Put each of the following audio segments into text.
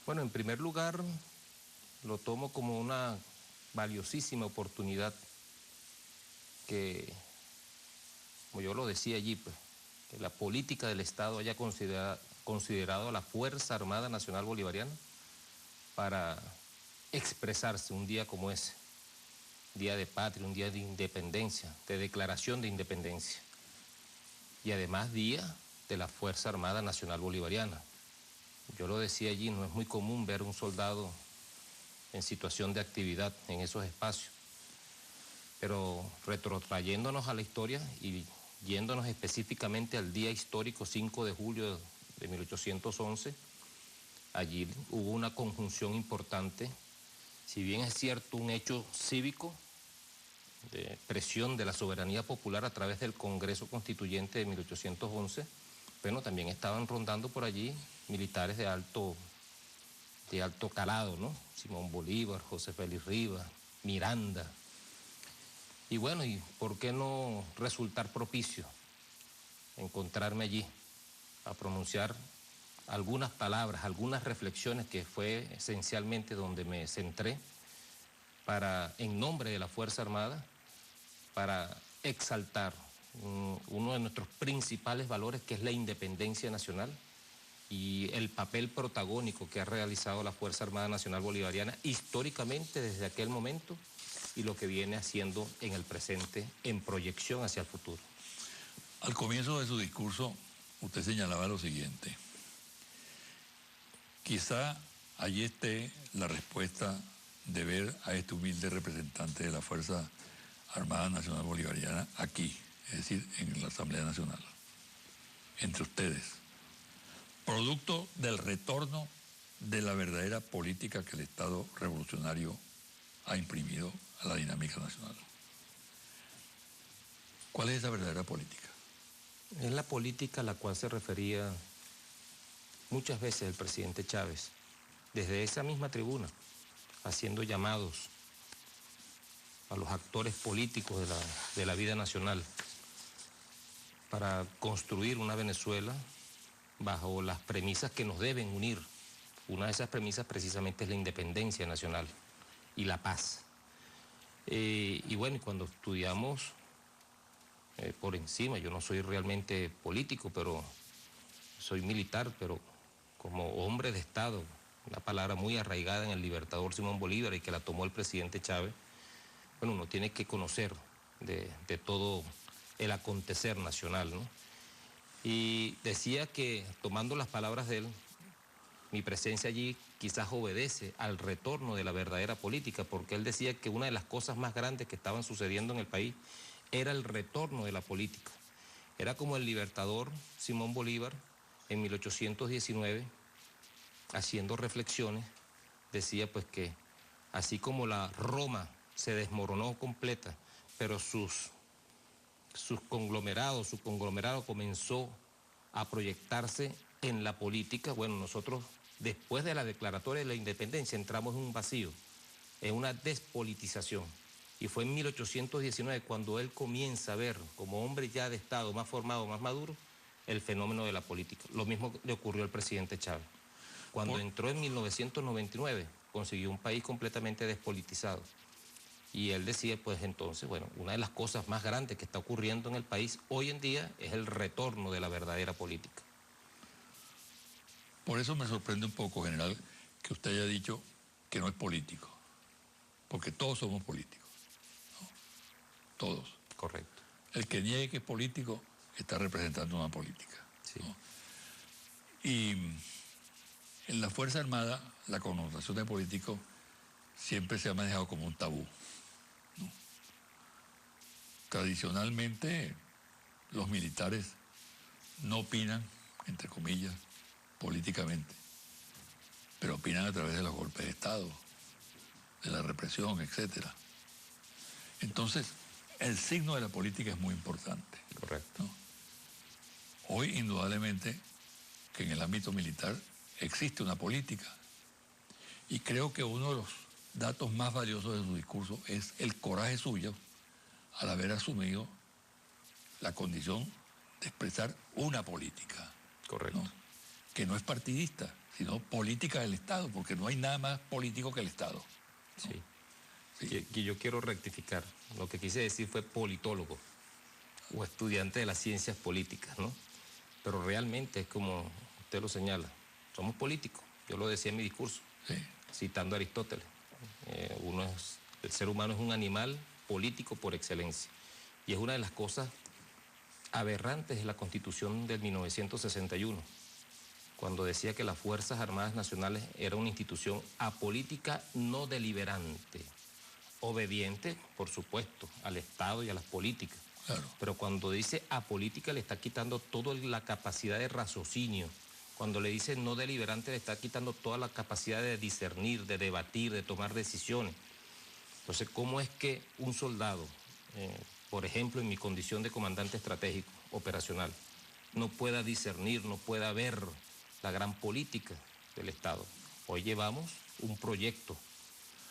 Bueno, en primer lugar, lo tomo como una valiosísima oportunidad que, como yo lo decía allí, pues, que la política del Estado haya considerado a la Fuerza Armada Nacional Bolivariana para expresarse un día como ese, día de patria, un día de independencia, de declaración de independencia, y además día de la Fuerza Armada Nacional Bolivariana. Yo lo decía allí, no es muy común ver un soldado en situación de actividad en esos espacios, pero retrotrayéndonos a la historia y yéndonos específicamente al día histórico 5 de julio de 1811, allí hubo una conjunción importante. Si bien es cierto un hecho cívico de presión de la soberanía popular a través del Congreso Constituyente de 1811, bueno, también estaban rondando por allí militares de alto calado, ¿no? Simón Bolívar, José Félix Rivas, Miranda. Y bueno, ¿y por qué no resultar propicio encontrarme allí a pronunciar algunas palabras, algunas reflexiones, que fue esencialmente donde me centré, en nombre de la Fuerza Armada, para exaltar uno de nuestros principales valores, que es la independencia nacional, y el papel protagónico que ha realizado la Fuerza Armada Nacional Bolivariana históricamente desde aquel momento, y lo que viene haciendo en el presente en proyección hacia el futuro. Al comienzo de su discurso, usted señalaba lo siguiente: quizá allí esté la respuesta de ver a este humilde representante de la Fuerza Armada Nacional Bolivariana aquí, es decir, en la Asamblea Nacional, entre ustedes, producto del retorno de la verdadera política que el Estado revolucionario ha imprimido a la dinámica nacional. ¿Cuál es esa verdadera política? Es la política a la cual se refería muchas veces el presidente Chávez, desde esa misma tribuna, haciendo llamados a los actores políticos de la vida nacional para construir una Venezuela bajo las premisas que nos deben unir. Una de esas premisas precisamente es la independencia nacional y la paz. Y bueno, cuando estudiamos por encima, yo no soy realmente político, pero soy militar, pero como hombre de Estado, una palabra muy arraigada en el libertador Simón Bolívar y que la tomó el presidente Chávez, bueno, uno tiene que conocer de todo el acontecer nacional, ¿no? Y decía que, tomando las palabras de él, mi presencia allí quizás obedece al retorno de la verdadera política, porque él decía que una de las cosas más grandes que estaban sucediendo en el país era el retorno de la política. Era como el libertador Simón Bolívar en 1819, haciendo reflexiones, decía pues que así como la Roma se desmoronó completa, pero su conglomerado comenzó a proyectarse en la política. Bueno, nosotros después de la declaratoria de la independencia entramos en un vacío, en una despolitización. Y fue en 1819 cuando él comienza a ver, como hombre ya de Estado más formado, más maduro, el fenómeno de la política. Lo mismo le ocurrió al presidente Chávez. Cuando entró en 1999, consiguió un país completamente despolitizado. Y él decía, pues entonces, bueno, una de las cosas más grandes que está ocurriendo en el país hoy en día es el retorno de la verdadera política. Por eso me sorprende un poco, general, que usted haya dicho que no es político, porque todos somos políticos, ¿no? Todos. Correcto. El que niegue que es político está representando una política, sí. ¿no? Y en la Fuerza Armada la connotación de político siempre se ha manejado como un tabú, ¿no? Tradicionalmente los militares no opinan, entre comillas, políticamente, pero opinan a través de los golpes de Estado, de la represión, etc. Entonces, el signo de la política es muy importante. Correcto. ¿No? Hoy, indudablemente, que en el ámbito militar existe una política. Y creo que uno de los datos más valiosos de su discurso es el coraje suyo al haber asumido la condición de expresar una política. Correcto. ¿No? Que no es partidista, sino política del Estado, porque no hay nada más político que el Estado. Sí. Sí. Y yo quiero rectificar. Lo que quise decir fue politólogo o estudiante de las ciencias políticas, ¿no? Pero realmente es como usted lo señala, somos políticos. Yo lo decía en mi discurso, Sí. citando a Aristóteles. El ser humano es un animal político por excelencia. Y es una de las cosas aberrantes de la Constitución del 1961, cuando decía que las Fuerzas Armadas Nacionales era una institución apolítica no deliberante, obediente, por supuesto, al Estado y a las políticas. Claro. Pero cuando dice apolítica le está quitando toda la capacidad de raciocinio. Cuando le dice no deliberante le está quitando toda la capacidad de discernir, de debatir, de tomar decisiones. Entonces, ¿cómo es que un soldado, por ejemplo, en mi condición de comandante estratégico operacional, no pueda discernir, no pueda ver la gran política del Estado? Hoy llevamos un proyecto.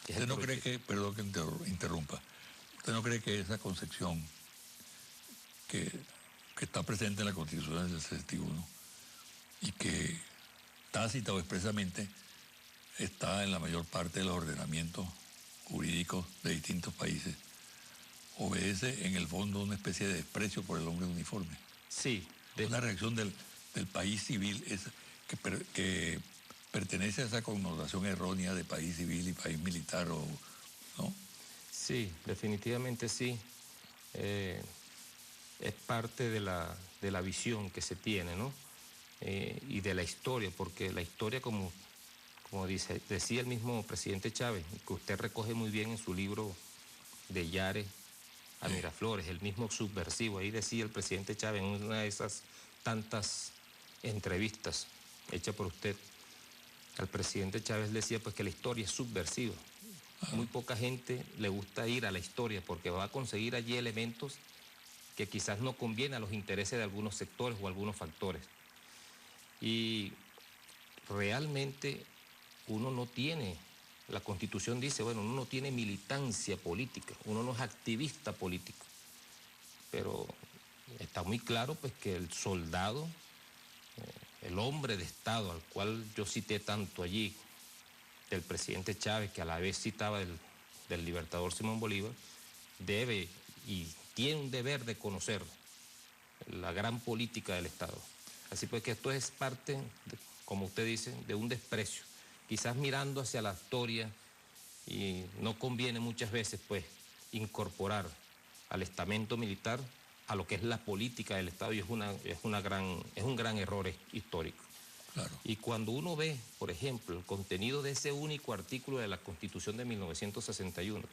¿Usted no cree que, perdón que interrumpa, usted no cree que esa concepción que está presente en la Constitución del 61 y que tácita o expresamente está en la mayor parte de los ordenamientos jurídicos de distintos países, obedece en el fondo una especie de desprecio por el hombre uniforme? Sí. Una reacción del país civil que pertenece a esa connotación errónea de país civil y país militar, ¿no? Sí, definitivamente sí. Es parte de la visión que se tiene, ¿no? Y de la historia, porque la historia, como decía el mismo presidente Chávez, que usted recoge muy bien en su libro de Yare a Miraflores, el mismo subversivo, ahí decía el presidente Chávez en una de esas tantas entrevistas hechas por usted, al presidente Chávez le decía pues que la historia es subversiva. Muy poca gente le gusta ir a la historia porque va a conseguir allí elementos que quizás no convienen a los intereses de algunos sectores o algunos factores. Y realmente uno no tiene, la Constitución dice, bueno, uno no tiene militancia política, uno no es activista político, pero está muy claro pues que el soldado, el hombre de Estado al cual yo cité tanto allí, del presidente Chávez, que a la vez citaba del libertador Simón Bolívar, debe y tiene un deber de conocer la gran política del Estado. Así pues que esto es parte, como usted dice, de un desprecio, quizás mirando hacia la historia, y no conviene muchas veces pues incorporar al estamento militar a lo que es la política del Estado, y es un gran error histórico. Claro. Y cuando uno ve, por ejemplo, el contenido de ese único artículo de la Constitución de 1961,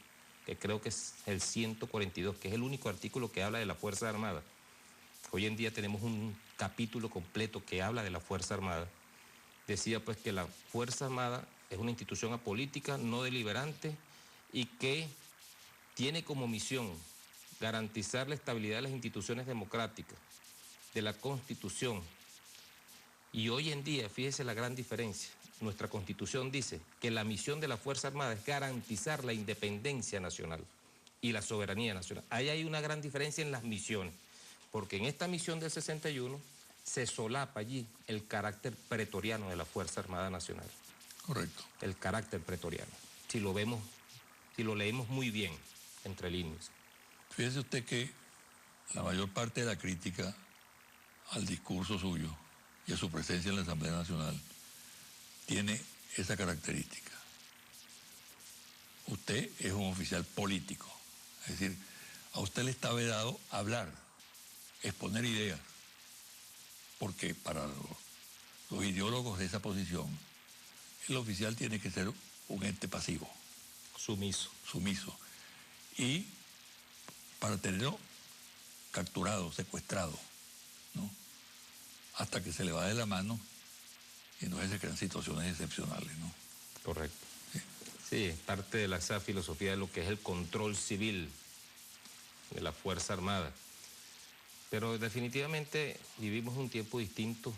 que creo que es el 142, que es el único artículo que habla de la Fuerza Armada. Hoy en día tenemos un capítulo completo que habla de la Fuerza Armada. Decía pues que la Fuerza Armada es una institución apolítica, no deliberante, y que tiene como misión garantizar la estabilidad de las instituciones democráticas, de la Constitución. Y hoy en día, fíjese la gran diferencia, nuestra Constitución dice que la misión de la Fuerza Armada es garantizar la independencia nacional y la soberanía nacional. Ahí hay una gran diferencia en las misiones, porque en esta misión del 61 se solapa allí el carácter pretoriano de la Fuerza Armada Nacional. Correcto. El carácter pretoriano, si lo leemos muy bien, entre líneas. Fíjese usted que la mayor parte de la crítica al discurso suyo y a su presencia en la Asamblea Nacional tiene esa característica. Usted es un oficial político, es decir, a usted le está vedado hablar, exponer ideas, porque para los ideólogos de esa posición, el oficial tiene que ser un ente pasivo. Sumiso. Y para tenerlo capturado, secuestrado, ¿no? Hasta que se le va de la mano y no se crean situaciones excepcionales, ¿no? Correcto. Sí, es parte de esa filosofía de lo que es el control civil de la Fuerza Armada. Pero definitivamente vivimos un tiempo distinto.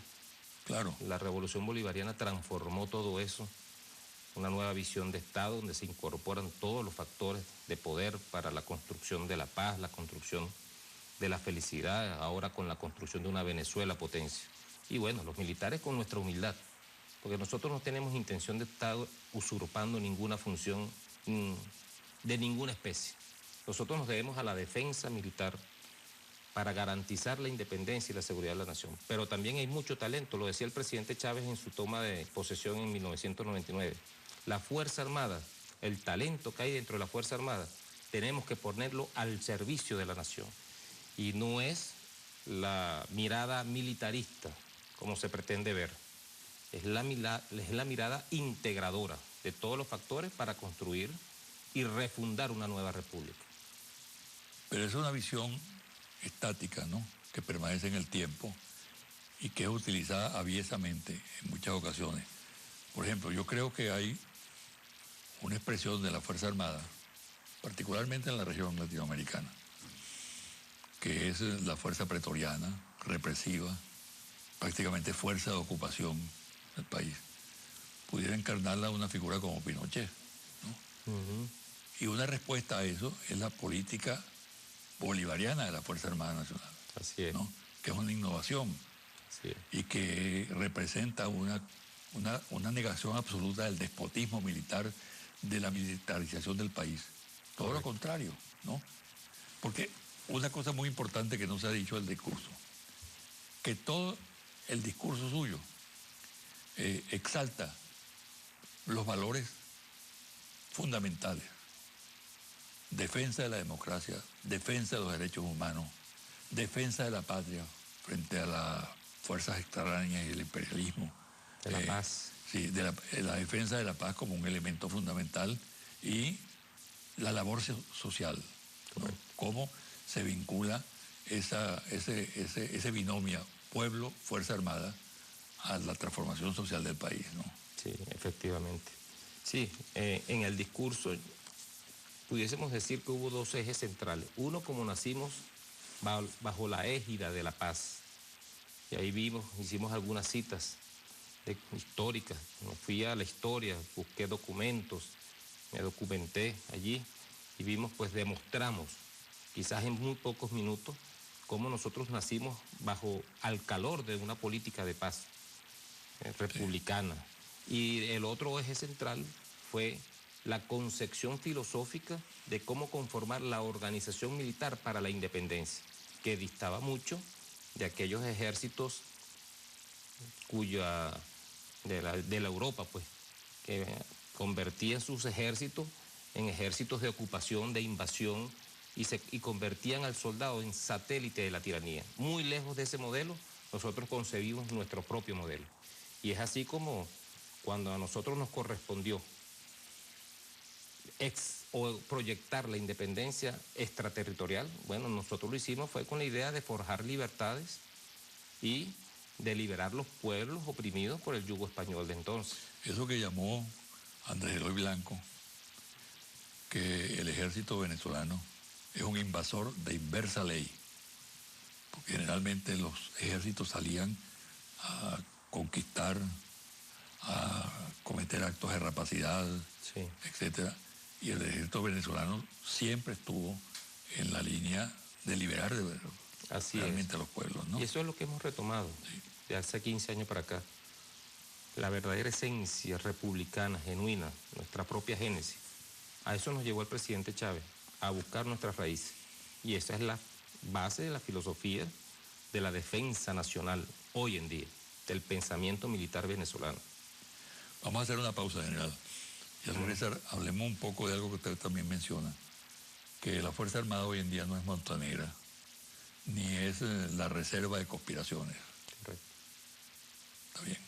Claro. La Revolución Bolivariana transformó todo eso, una nueva visión de Estado donde se incorporan todos los factores de poder para la construcción de la paz, la construcción de la felicidad, ahora con la construcción de una Venezuela potencia. Y bueno, los militares con nuestra humildad, porque nosotros no tenemos intención de estar usurpando ninguna función de ninguna especie. Nosotros nos debemos a la defensa militar para garantizar la independencia y la seguridad de la nación. Pero también hay mucho talento, lo decía el presidente Chávez en su toma de posesión en 1999. La Fuerza Armada, el talento que hay dentro de la Fuerza Armada, tenemos que ponerlo al servicio de la nación. Y no es la mirada militarista, como se pretende ver. Es la mirada integradora de todos los factores para construir y refundar una nueva república. Pero es una visión estática, ¿no?, que permanece en el tiempo y que es utilizada aviesamente en muchas ocasiones. Por ejemplo, yo creo que hay una expresión de la Fuerza Armada, particularmente en la región latinoamericana, que es la fuerza pretoriana, represiva, prácticamente fuerza de ocupación del país. Pudiera encarnarla una figura como Pinochet, ¿no? Y una respuesta a eso es la política bolivariana de la Fuerza Armada Nacional. Así es. ¿No? Que es una innovación. Así es. Y que representa una negación absoluta del despotismo militar, de la militarización del país. Todo lo contrario, ¿no? Porque una cosa muy importante que no se ha dicho del discurso, que todo el discurso suyo exalta los valores fundamentales: defensa de la democracia, defensa de los derechos humanos, defensa de la patria frente a las fuerzas extrañas y el imperialismo. De la paz. Sí, de la defensa de la paz como un elemento fundamental, y la labor social, ¿no? Cómo se vincula ese binomio pueblo-fuerza armada a la transformación social del país, ¿no? Sí, efectivamente. Sí, en el discurso pudiésemos decir que hubo dos ejes centrales. Uno, como nacimos bajo la égida de la paz. Y ahí hicimos algunas citas históricas. Me fui a la historia, busqué documentos, me documenté allí y demostramos, quizás en muy pocos minutos, cómo nosotros nacimos al calor de una política de paz republicana. Y el otro eje central fue la concepción filosófica de cómo conformar la organización militar para la independencia, que distaba mucho de aquellos ejércitos de la Europa, pues, que convertían sus ejércitos en ejércitos de ocupación, de invasión, y convertían al soldado en satélite de la tiranía. Muy lejos de ese modelo, nosotros concebimos nuestro propio modelo. Y es así como cuando a nosotros nos correspondió proyectar la independencia extraterritorial, bueno, nosotros lo hicimos fue con la idea de forjar libertades y de liberar los pueblos oprimidos por el yugo español de entonces. Eso que llamó Andrés Eloy Blanco, que el ejército venezolano es un invasor de inversa ley, porque generalmente los ejércitos salían a conquistar, a cometer actos de rapacidad, sí, etcétera, y el ejército venezolano siempre estuvo en la línea de liberar realmente a los pueblos, ¿no? Y eso es lo que hemos retomado de hace 15 años para acá. La verdadera esencia republicana, genuina, nuestra propia génesis. A eso nos llevó el presidente Chávez, a buscar nuestras raíces. Y esa es la base de la filosofía de la defensa nacional hoy en día, del pensamiento militar venezolano. Vamos a hacer una pausa, general. Y al regresar, hablemos un poco de algo que usted también menciona, que la Fuerza Armada hoy en día no es Montanegra, ni es la reserva de conspiraciones. Correcto. Está bien.